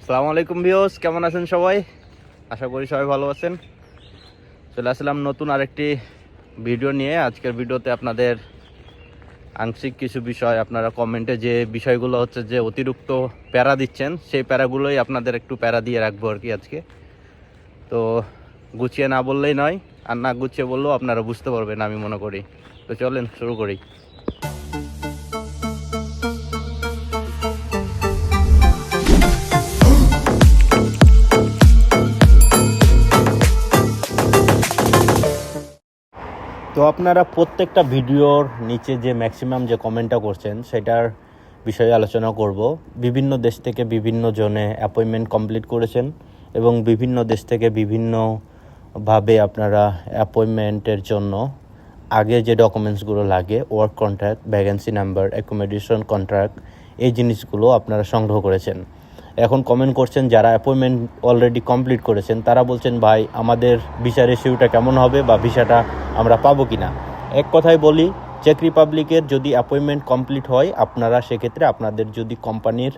আসসালামু আলাইকুম ভিউয়ার্স, কেমন আছেন সবাই? আশা করি সবাই ভালো আছেন। চলে আসলাম নতুন আরেকটি ভিডিও নিয়ে। আজকের ভিডিওতে আপনাদের আংশিক কিছু বিষয়, আপনারা কমেন্টে যে বিষয়গুলো হচ্ছে যে অতিরিক্ত প্যারা দিচ্ছেন, সেই প্যারাগুলোই আপনাদের একটু প্যারা দিয়ে রাখবো আর কি আজকে। তো গুছিয়ে না বললেই নয়, আর না গুছিয়ে বললেও আপনারা বুঝতে পারবেন আমি মনে করি। তো চলেন শুরু করি। তো আপনারা প্রত্যেকটা ভিডিওর নিচে যে ম্যাক্সিমাম যে কমেন্টটা করছেন সেটার বিষয়ে আলোচনা করব। বিভিন্ন দেশ থেকে বিভিন্ন জনে অ্যাপয়েন্টমেন্ট কমপ্লিট করেছেন এবং বিভিন্ন দেশ থেকে বিভিন্নভাবে আপনারা অ্যাপয়েন্টমেন্টের জন্য আগে যে ডকুমেন্টসগুলো লাগে, work contract, vacancy number, accommodation contract, এই জিনিসগুলো আপনারা সংগ্রহ করেছেন। এখন কমেন্ট করছেন যারা অ্যাপয়েন্টমেন্ট অলরেডি কমপ্লিট করেছেন, তারা বলছেন ভাই আমাদের ভিসা রেশিওটা কেমন হবে বা ভিসাটা আমরা পাবো কি না। এক কথায় বলি, চেক রিপাবলিকের যদি অ্যাপয়েন্টমেন্ট কমপ্লিট হয়, আপনারা সেক্ষেত্রে আপনাদের যদি কোম্পানির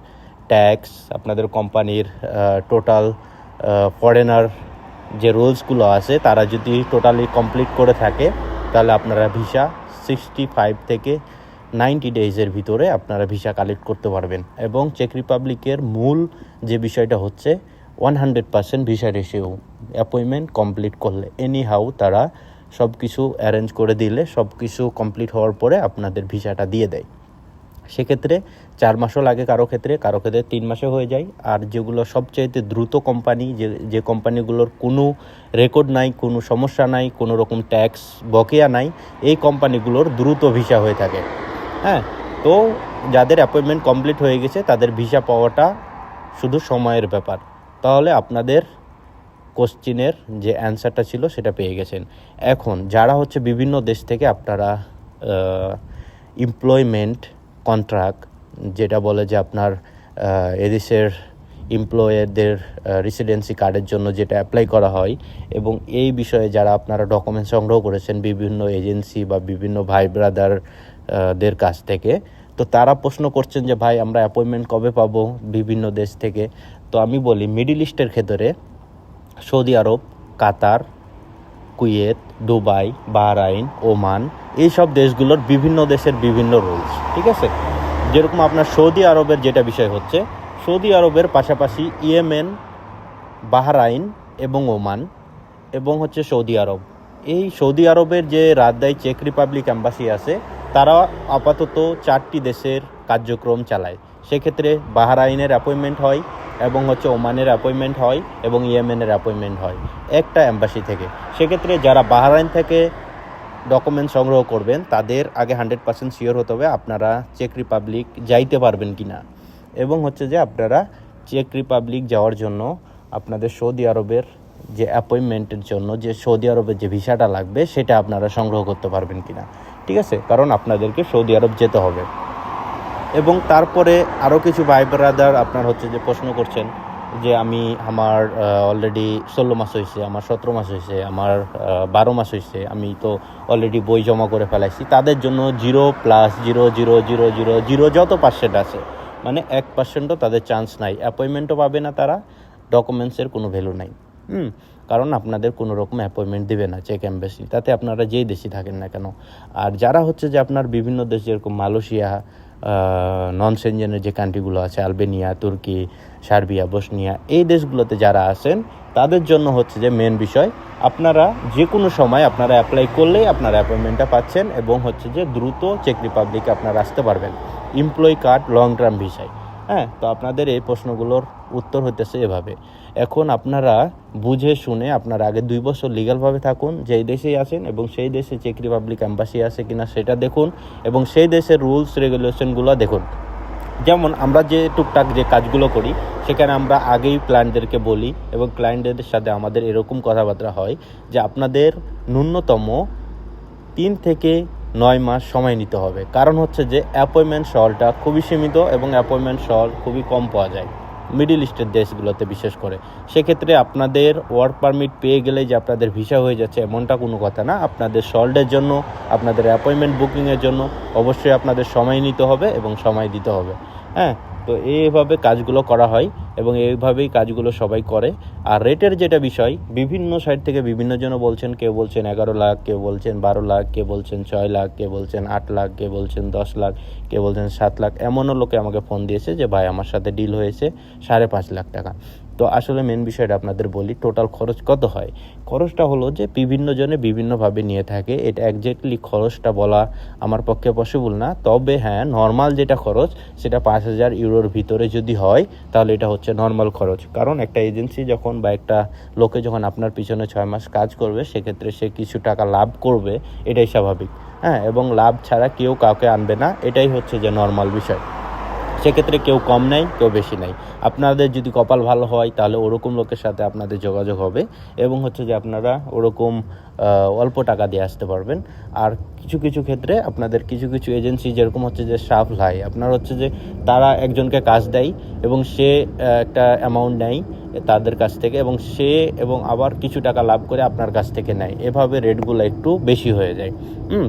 ট্যাক্স, আপনাদের কোম্পানির টোটাল ফরেনার যে রুলসগুলো আছে তারা যদি টোটালি কমপ্লিট করে থাকে, তাহলে আপনারা ভিসা 65 থেকে 90 ডেজের ভিতরে আপনারা ভিসা কালেক্ট করতে পারবেন। এবং চেক রিপাবলিকের মূল যে বিষয়টা হচ্ছে 100% ভিসা রেশিও। অ্যাপয়েন্টমেন্ট কমপ্লিট করলে এনি হাউ তারা সব কিছু অ্যারেঞ্জ করে দিলে, সব কিছু কমপ্লিট হওয়ার পরে আপনাদের ভিসাটা দিয়ে দেয়। সেক্ষেত্রে 4 মাসও লাগে কারো ক্ষেত্রে 3 মাসে হয়ে যায়। আর যেগুলো সবচাইতে দ্রুত কোম্পানি, যে কোম্পানিগুলোর কোনো রেকর্ড নাই, কোনো সমস্যা নাই, কোনো রকম ট্যাক্স বকেয়া নাই, এই কোম্পানিগুলোর দ্রুত ভিসা হয়ে থাকে। হ্যাঁ, তো যাদের অ্যাপয়েন্টমেন্ট কমপ্লিট হয়ে গেছে তাদের ভিসা পাওয়াটা শুধু সময়ের ব্যাপার। তাহলে আপনাদের কোশ্চিনের যে অ্যান্সারটা ছিল সেটা পেয়ে গেছেন। এখন যারা হচ্ছে বিভিন্ন দেশ থেকে আপনারা এমপ্লয়মেন্ট কন্ট্রাক্ট, যেটা বলে যে আপনার এদেশের এমপ্লয়ারদের রেসিডেন্সি কার্ডের জন্য যেটা অ্যাপ্লাই করা হয়, এবং এই বিষয়ে যারা আপনারা ডকুমেন্ট সংগ্রহ করেছেন বিভিন্ন এজেন্সি বা বিভিন্ন ভাই ব্রাদারদের কাছ থেকে, তো তারা প্রশ্ন করছেন যে ভাই আমরা অ্যাপয়েন্টমেন্ট কবে পাবো বিভিন্ন দেশ থেকে। তো আমি বলি, মিডল ইস্টের ক্ষেত্রে সৌদি আরব, কাতার, কুয়েত, দুবাই, বাহরাইন, ওমান, এইসব দেশগুলোর বিভিন্ন দেশের বিভিন্ন রুলস, ঠিক আছে। যেরকম আপনার সৌদি আরবের যেটা বিষয় হচ্ছে, সৌদি আরবের পাশাপাশি ইয়েমেন, বাহরাইন এবং ওমান এবং হচ্ছে সৌদি আরব, এই সৌদি আরবের যে রাজধানী চেক রিপাবলিক অ্যাম্বাসি আছে, তারা আপাতত 4টি দেশের কার্যক্রম চালায়। সেক্ষেত্রে বাহরাইনের অ্যাপয়েন্টমেন্ট হয় এবং হচ্ছে ওমানের অ্যাপয়েন্টমেন্ট হয় এবং ইয়েমেনের অ্যাপয়েন্টমেন্ট হয় একটা অ্যাম্বাসি থেকে। সেক্ষেত্রে যারা বাহরাইন থেকে ডকুমেন্ট সংগ্রহ করবেন তাদের আগে 100% শিওর হতে হবে আপনারা চেক রিপাবলিক যাইতে পারবেন কি না, এবং হচ্ছে যে আপনারা চেক রিপাবলিক যাওয়ার জন্য আপনাদের সৌদি আরবের যে অ্যাপয়েন্টমেন্টের জন্য যে সৌদি আরবের যে ভিসাটা লাগবে সেটা আপনারা সংগ্রহ করতে পারবেন কি না, ঠিক আছে। কারণ আপনাদেরকে সৌদি আরব যেতে হবে। এবং তারপরে আরও কিছু ভাই ব্রাদার আপনার হচ্ছে যে প্রশ্ন করছেন যে আমার অলরেডি 16 মাস হয়েছে, আমার 17 মাস হয়েছে, আমার 12 মাস হয়েছে, আমি তো অলরেডি বই জমা করে ফেলাইছি। তাদের জন্য 0+00000 যত পার্সেন্ট আছে, মানে 1%ও তাদের চান্স নাই, অ্যাপয়েন্টমেন্টও পাবে না তারা, ডকুমেন্টসের কোনো ভ্যালু নাই। কারণ আপনাদের কোনো রকম অ্যাপয়েন্টমেন্ট দেবে না চেক এম্বাসি, তাতে আপনারা যেই দেশে থাকেন না কেন। আর যারা হচ্ছে যে আপনার বিভিন্ন দেশ, যেরকম মালয়েশিয়া, নন সেনজেনের যে কান্ট্রিগুলো আছে, আলবেনিয়া, তুর্কি, সার্বিয়া, বসনিয়া, এই দেশগুলোতে যারা আছেন তাদের জন্য হচ্ছে যে মেন বিষয়, আপনারা যে কোনো সময় আপনারা অ্যাপ্লাই করলেই আপনারা অ্যাপয়েন্টমেন্টটা পাচ্ছেন এবং হচ্ছে যে দ্রুত চেক রিপাবলিকে আপনারা আসতে পারবেন এমপ্লয়ি কার্ড লং টার্ম ভিসায়। হ্যাঁ, তো আপনাদের এই প্রশ্নগুলোর উত্তর হইতেছে এভাবে। এখন আপনারা বুঝে শুনে আপনারা আগে 2 বছর লিগ্যালভাবে থাকুন যেই দেশেই আছেন, এবং সেই দেশে চেক রিপাবলিক অ্যাম্বাসি আছে কিনা সেটা দেখুন, এবং সেই দেশের রুলস রেগুলেশনগুলো দেখুন। যেমন আমরা যে টুকটাক যে কাজগুলো করি সেখানে আমরা আগেই ক্লায়েন্টদেরকে বলি, এবং ক্লায়েন্টদের সাথে আমাদের এরকম কথাবার্তা হয় যে আপনাদের ন্যূনতম 3 থেকে 9 মাস সময় নিতে হবে। কারণ হচ্ছে যে অ্যাপয়েন্টমেন্ট সলটা খুবই সীমিত এবং অ্যাপয়েন্টমেন্ট সল খুবই কম পাওয়া যায় মিডল ইস্টের দেশগুলোতে বিশেষ করে। সেক্ষেত্রে আপনাদের ওয়ার্ক পারমিট পেয়ে গেলে যে আপনাদের ভিসা হয়ে যাচ্ছে এমনটা কোনো কথা না। আপনাদের সল্টের জন্য, আপনাদের অ্যাপয়েন্টমেন্ট বুকিংয়ের জন্য অবশ্যই আপনাদের সময় নিতে হবে এবং সময় দিতে হবে। হ্যাঁ, তো এইভাবে কাজগুলো করা হয়। এবং এইভাবেই কাজগুলো সবাই করে। আর রেটের যেটা বিষয়, বিভিন্ন সাইড থেকে বিভিন্ন জন বলছেন, কেউ বলছেন 11 লাখ, কেউ বলছেন 12 লাখ, কেউ বলছেন 6 লাখ, কেউ বলছেন 8 লাখ, কেউ বলছেন 10 লাখ, কেউ বলছেন 7 লাখ। এমনও লোকে আমাকে ফোন দিয়েছে যে ভাই আমার সাথে ডিল হয়েছে 5.5 লাখ টাকা। তো আসলে মেন বিষয়টা আপনাদের বলি, টোটাল খরচ কত হয়। খরচটা হলো যে বিভিন্ন জনে বিভিন্নভাবে নিয়ে থাকে, এটা একজ্যাক্টলি খরচটা বলা আমার পক্ষে পসিবল না। তবে হ্যাঁ, নর্মাল যেটা খরচ সেটা 5,000 ইউরোর ভিতরে যদি হয় তাহলে এটা হচ্ছে নর্মাল খরচ। কারণ একটা এজেন্সি যখন বা একটা লোকে যখন আপনার পিছনে 6 মাস কাজ করবে, সেক্ষেত্রে সে কিছু টাকা লাভ করবে, এটাই স্বাভাবিক। হ্যাঁ, এবং লাভ ছাড়া কেউ কাউকে আনবে না, এটাই হচ্ছে যে নর্মাল বিষয়। সেক্ষেত্রে কেউ কম নেয়, কেউ বেশি নেয়। আপনাদের যদি কপাল ভালো হয় তাহলে ওরকম লোকের সাথে আপনাদের যোগাযোগ হবে এবং হচ্ছে যে আপনারা ওরকম অল্প টাকা দিয়ে আসতে পারবেন। আর কিছু কিছু ক্ষেত্রে আপনাদের কিছু কিছু এজেন্সি যেরকম হচ্ছে যে সাপ্লাই, আপনার হচ্ছে যে তারা একজনকে কাজ দেয় এবং সে একটা অ্যামাউন্ট নেয় তাদের কাছ থেকে, এবং সে এবং আবার কিছু টাকা লাভ করে আপনার কাছ থেকে নেয়। এভাবে রেটগুলো একটু বেশি হয়ে যায়।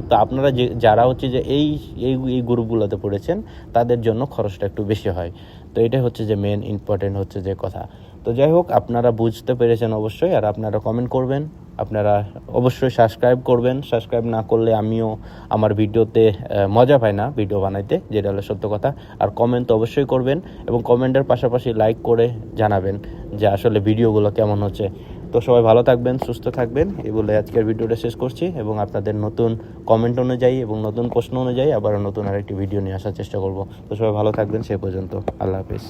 তো আপনারা যারা হচ্ছে যে এই এই এই গ্রুপগুলোতে পড়েছেন তাদের জন্য খরচটা একটু বেশি হয়। তো এটাই হচ্ছে যে মেন ইম্পর্টেন্ট হচ্ছে যে কথা। তো যাই হোক, আপনারা বুঝতে পেরেছেন অবশ্যই। আর আপনারা কমেন্ট করবেন, আপনারা অবশ্যই সাবস্ক্রাইব করবেন। সাবস্ক্রাইব না করলে আমিও আমার ভিডিওতে মজা পাই না ভিডিও বানাইতে, যেটা হলো সত্য কথা। আর কমেন্ট তো অবশ্যই করবেন এবং কমেন্টের পাশাপাশি লাইক করে জানাবেন যে আসলে ভিডিওগুলো কেমন হচ্ছে। তো সবাই ভালো থাকবেন, সুস্থ থাকবেন, এই বলে আজকের ভিডিওটা শেষ করছি। এবং আপনাদের নতুন কমেন্ট অনুযায়ী এবং নতুন প্রশ্ন অনুযায়ী আবার নতুন আরেকটি ভিডিও নিয়ে আসার চেষ্টা করব। তো সবাই ভালো থাকবেন, সে পর্যন্ত আল্লাহ হাফিজ।